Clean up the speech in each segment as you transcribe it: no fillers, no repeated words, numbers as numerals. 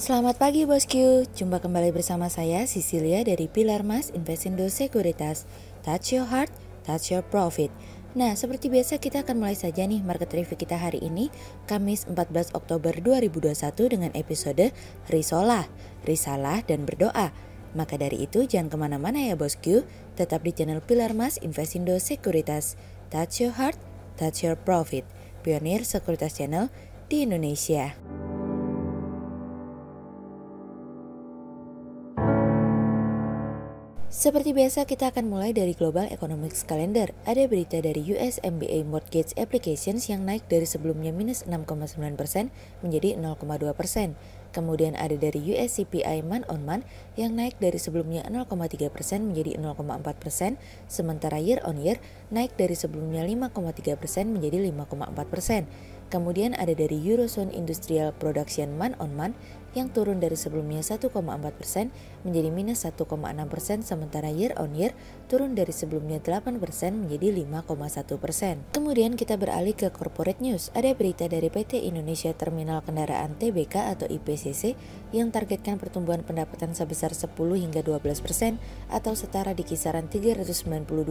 Selamat pagi bosku, jumpa kembali bersama saya Cecilia dari Pilar Mas Investindo Sekuritas. Touch your heart, touch your profit. Nah, seperti biasa kita akan mulai saja nih market review kita hari ini, Kamis 14 Oktober 2021 dengan episode Risalah dan Berdoa. Maka dari itu jangan kemana-mana ya bosku, tetap di channel Pilar Mas Investindo Sekuritas. Touch your heart, touch your profit. Pionir Sekuritas Channel di Indonesia. Seperti biasa kita akan mulai dari Global Economics Calendar. Ada berita dari US MBA Mortgage Applications yang naik dari sebelumnya minus 6,9% menjadi 0,2%. Kemudian ada dari US CPI month on month yang naik dari sebelumnya 0,3% menjadi 0,4%, sementara year on year naik dari sebelumnya 5,3% menjadi 5,4%. Kemudian ada dari Eurozone Industrial Production month on month yang turun dari sebelumnya 1,4% menjadi minus 1,6%, sementara year on year turun dari sebelumnya 8% menjadi 5,1%. Kemudian kita beralih ke corporate news. Ada berita dari PT Indonesia Terminal Kendaraan Tbk atau IPCC yang targetkan pertumbuhan pendapatan sebesar 10 hingga 12% atau setara di kisaran 392,18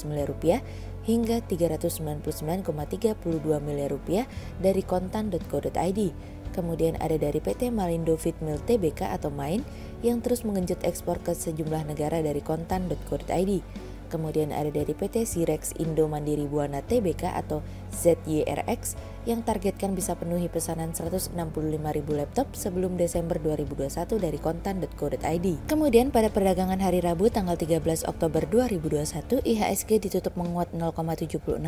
miliar rupiah hingga 399,32 miliar rupiah dari kontan.co.id. Kemudian ada dari PT Malindo Feedmill Tbk atau MAIN yang terus mengenjot ekspor ke sejumlah negara dari kontan.co.id. Kemudian ada dari PT Sirex Indo Mandiri Buana Tbk atau ZYRX yang targetkan bisa penuhi pesanan 165.000 laptop sebelum Desember 2021 dari kontan.co.id. Kemudian pada perdagangan hari Rabu tanggal 13 Oktober 2021, IHSG ditutup menguat 0,76%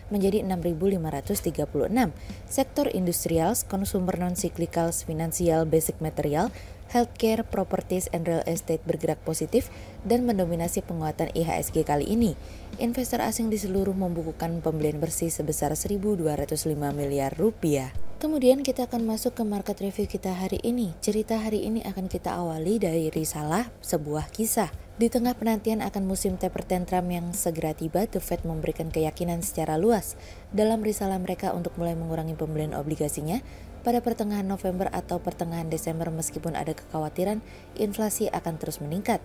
menjadi 6.536. Sektor industrial, consumer non-cyclicals, finansial, basic material, healthcare, properties, and real estate bergerak positif dan mendominasi penguatan IHSG kali ini. Investor asing di seluruh membukukan pembelian bersih sebesar 1.205 miliar rupiah. Kemudian kita akan masuk ke market review kita hari ini. Cerita hari ini akan kita awali dari risalah sebuah kisah. Di tengah penantian akan musim taper tantrum yang segera tiba, The Fed memberikan keyakinan secara luas dalam risalah mereka untuk mulai mengurangi pembelian obligasinya pada pertengahan November atau pertengahan Desember meskipun ada kekhawatiran inflasi akan terus meningkat.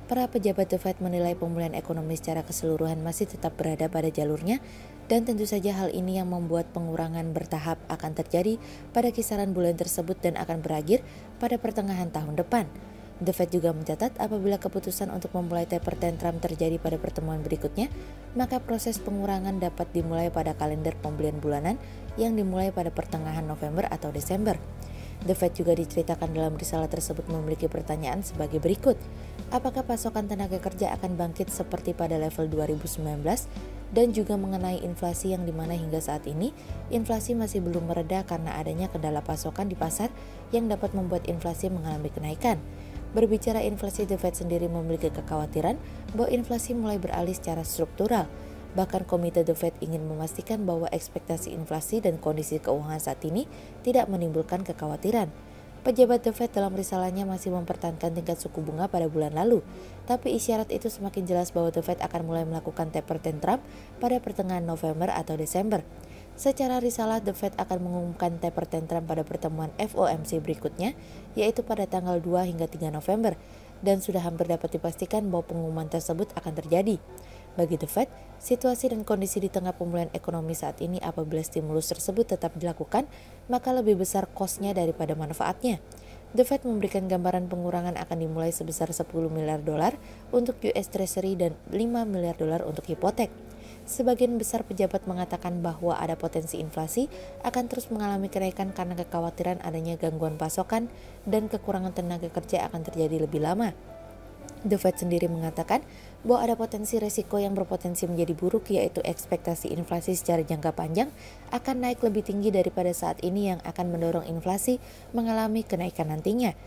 Para pejabat The Fed menilai pemulihan ekonomi secara keseluruhan masih tetap berada pada jalurnya dan tentu saja hal ini yang membuat pengurangan bertahap akan terjadi pada kisaran bulan tersebut dan akan berakhir pada pertengahan tahun depan. The Fed juga mencatat apabila keputusan untuk memulai taper tantrum terjadi pada pertemuan berikutnya, maka proses pengurangan dapat dimulai pada kalender pembelian bulanan yang dimulai pada pertengahan November atau Desember. The Fed juga diceritakan dalam risalah tersebut memiliki pertanyaan sebagai berikut. Apakah pasokan tenaga kerja akan bangkit seperti pada level 2019 dan juga mengenai inflasi yang dimana hingga saat ini inflasi masih belum mereda karena adanya kendala pasokan di pasar yang dapat membuat inflasi mengalami kenaikan. Berbicara inflasi, The Fed sendiri memiliki kekhawatiran bahwa inflasi mulai beralih secara struktural. Bahkan komite The Fed ingin memastikan bahwa ekspektasi inflasi dan kondisi keuangan saat ini tidak menimbulkan kekhawatiran. Pejabat The Fed dalam risalahnya masih mempertahankan tingkat suku bunga pada bulan lalu, tapi isyarat itu semakin jelas bahwa The Fed akan mulai melakukan taper tantrum pada pertengahan November atau Desember. Secara risalah, The Fed akan mengumumkan taper tantrum pada pertemuan FOMC berikutnya, yaitu pada tanggal 2 hingga 3 November, dan sudah hampir dapat dipastikan bahwa pengumuman tersebut akan terjadi. Bagi The Fed, situasi dan kondisi di tengah pemulihan ekonomi saat ini apabila stimulus tersebut tetap dilakukan, maka lebih besar cost-nya daripada manfaatnya. The Fed memberikan gambaran pengurangan akan dimulai sebesar 10 miliar dolar untuk US Treasury dan 5 miliar dolar untuk hipotek. Sebagian besar pejabat mengatakan bahwa ada potensi inflasi akan terus mengalami kenaikan karena kekhawatiran adanya gangguan pasokan dan kekurangan tenaga kerja akan terjadi lebih lama. The Fed sendiri mengatakan bahwa ada potensi resiko yang berpotensi menjadi buruk, yaitu ekspektasi inflasi secara jangka panjang akan naik lebih tinggi daripada saat ini yang akan mendorong inflasi mengalami kenaikan nantinya.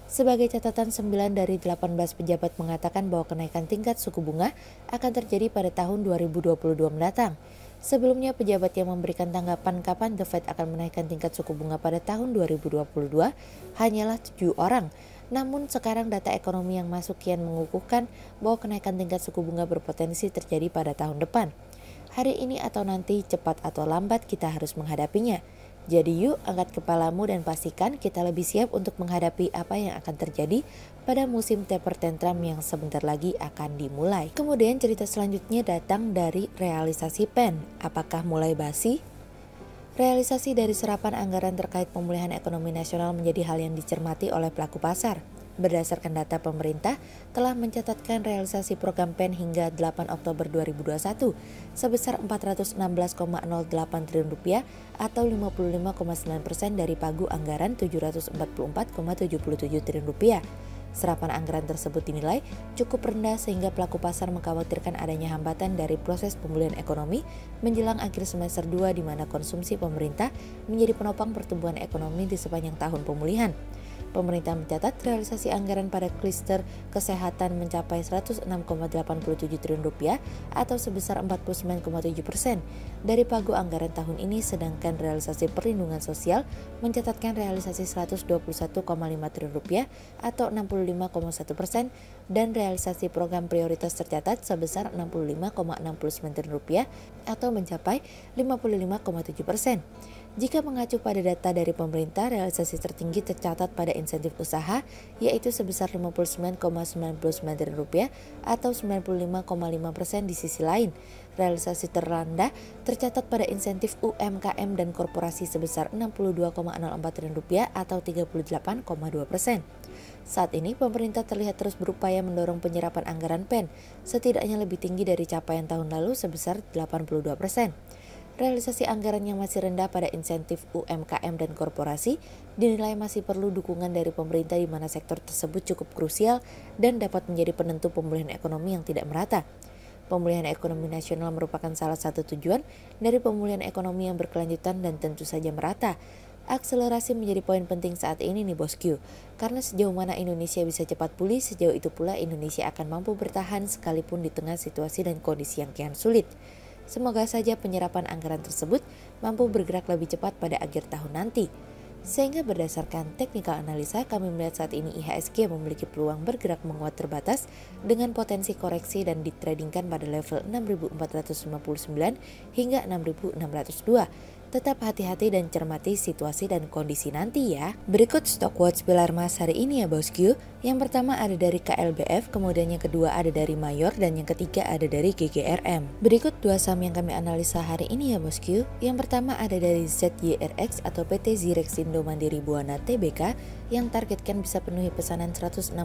Sebagai catatan, 9 dari 18 pejabat mengatakan bahwa kenaikan tingkat suku bunga akan terjadi pada tahun 2022 mendatang. Sebelumnya, pejabat yang memberikan tanggapan kapan The Fed akan menaikkan tingkat suku bunga pada tahun 2022 hanyalah 7 orang. Namun sekarang data ekonomi yang masuk kian mengukuhkan bahwa kenaikan tingkat suku bunga berpotensi terjadi pada tahun depan. Hari ini atau nanti, cepat atau lambat kita harus menghadapinya. Jadi yuk angkat kepalamu dan pastikan kita lebih siap untuk menghadapi apa yang akan terjadi pada musim taper tantrum yang sebentar lagi akan dimulai. Kemudian cerita selanjutnya datang dari realisasi PEN. Apakah mulai basi? Realisasi dari serapan anggaran terkait pemulihan ekonomi nasional menjadi hal yang dicermati oleh pelaku pasar. Berdasarkan data pemerintah, telah mencatatkan realisasi program PEN hingga 8 Oktober 2021 sebesar Rp416,08 triliun atau 55,9% dari pagu anggaran Rp744,77 triliun. Serapan anggaran tersebut dinilai cukup rendah sehingga pelaku pasar mengkhawatirkan adanya hambatan dari proses pemulihan ekonomi menjelang akhir semester 2 di mana konsumsi pemerintah menjadi penopang pertumbuhan ekonomi di sepanjang tahun pemulihan. Pemerintah mencatat realisasi anggaran pada klister kesehatan mencapai Rp106,87 triliun atau sebesar 49,7% dari pagu anggaran tahun ini, sedangkan realisasi perlindungan sosial mencatatkan realisasi Rp121,5 triliun atau 65,1% dan realisasi program prioritas tercatat sebesar Rp65,69 triliun atau mencapai 55,7%. Jika mengacu pada data dari pemerintah, realisasi tertinggi tercatat pada insentif usaha, yaitu sebesar Rp59,99 triliun atau 95,5%. Di sisi lain, realisasi terrendah tercatat pada insentif UMKM dan korporasi sebesar Rp62,04 triliun atau 38,2%. Saat ini, pemerintah terlihat terus berupaya mendorong penyerapan anggaran PEN, setidaknya lebih tinggi dari capaian tahun lalu sebesar 82%. Realisasi anggaran yang masih rendah pada insentif UMKM dan korporasi dinilai masih perlu dukungan dari pemerintah di mana sektor tersebut cukup krusial dan dapat menjadi penentu pemulihan ekonomi yang tidak merata. Pemulihan ekonomi nasional merupakan salah satu tujuan dari pemulihan ekonomi yang berkelanjutan dan tentu saja merata. Akselerasi menjadi poin penting saat ini nih bosku, karena sejauh mana Indonesia bisa cepat pulih, sejauh itu pula Indonesia akan mampu bertahan sekalipun di tengah situasi dan kondisi yang kian sulit. Semoga saja penyerapan anggaran tersebut mampu bergerak lebih cepat pada akhir tahun nanti. Sehingga berdasarkan teknikal analisa, kami melihat saat ini IHSG memiliki peluang bergerak menguat terbatas dengan potensi koreksi dan ditradingkan pada level 6.459 hingga 6.602. Tetap hati-hati dan cermati situasi dan kondisi nanti ya. Berikut stock watch pilar emas hari ini ya bosku. Yang pertama ada dari KLBF, kemudian yang kedua ada dari Mayor, dan yang ketiga ada dari GGRM. Berikut dua saham yang kami analisa hari ini ya bosku. Yang pertama ada dari ZYRX atau PT Zirexindo Mandiri Buana Tbk yang targetkan bisa penuhi pesanan 165.000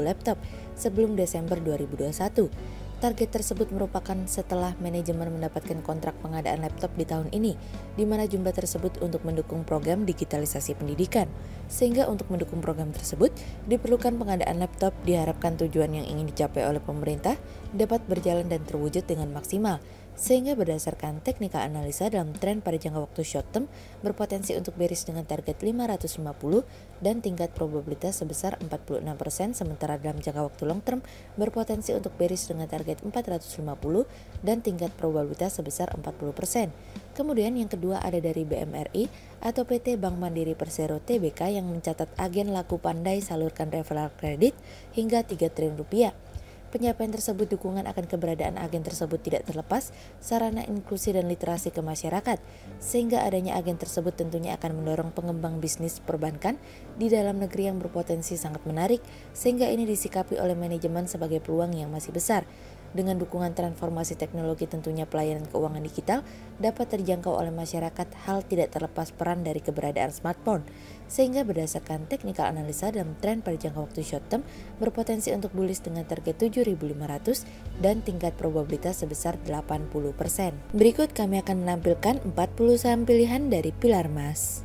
laptop sebelum Desember 2021. Target tersebut merupakan setelah manajemen mendapatkan kontrak pengadaan laptop di tahun ini, di mana jumlah tersebut untuk mendukung program digitalisasi pendidikan. Sehingga untuk mendukung program tersebut, diperlukan pengadaan laptop. Diharapkan tujuan yang ingin dicapai oleh pemerintah dapat berjalan dan terwujud dengan maksimal. Sehingga berdasarkan teknikal analisa dalam tren pada jangka waktu short term berpotensi untuk bearish dengan target 550 dan tingkat probabilitas sebesar 46%, sementara dalam jangka waktu long term berpotensi untuk bearish dengan target 450 dan tingkat probabilitas sebesar 40%. Kemudian yang kedua ada dari BMRI atau PT Bank Mandiri Persero Tbk yang mencatat agen laku pandai salurkan referral kredit hingga 3 triliun rupiah. Penyapaian tersebut dukungan akan keberadaan agen tersebut tidak terlepas sarana inklusi dan literasi ke masyarakat, sehingga adanya agen tersebut tentunya akan mendorong pengembang bisnis perbankan di dalam negeri yang berpotensi sangat menarik, sehingga ini disikapi oleh manajemen sebagai peluang yang masih besar. Dengan dukungan transformasi teknologi tentunya pelayanan keuangan digital dapat terjangkau oleh masyarakat, hal tidak terlepas peran dari keberadaan smartphone. Sehingga berdasarkan teknikal analisa dalam tren pada jangka waktu short term berpotensi untuk bullish dengan target 7.500 dan tingkat probabilitas sebesar 80%. Berikut kami akan menampilkan 40 saham pilihan dari pilar emas.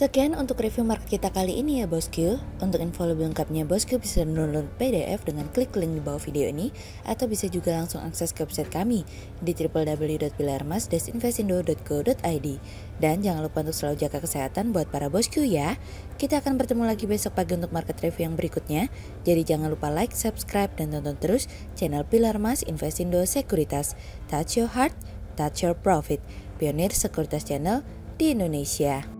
Sekian untuk review market kita kali ini ya bosku. Untuk info lebih lengkapnya bosku bisa download PDF dengan klik link di bawah video ini, atau bisa juga langsung akses ke website kami di www.pilarmas-investindo.co.id. Dan jangan lupa untuk selalu jaga kesehatan buat para bosku ya. Kita akan bertemu lagi besok pagi untuk market review yang berikutnya. Jadi jangan lupa like, subscribe, dan tonton terus channel Pilar Mas Investindo Sekuritas. Touch your heart, touch your profit. Pionir Sekuritas Channel di Indonesia.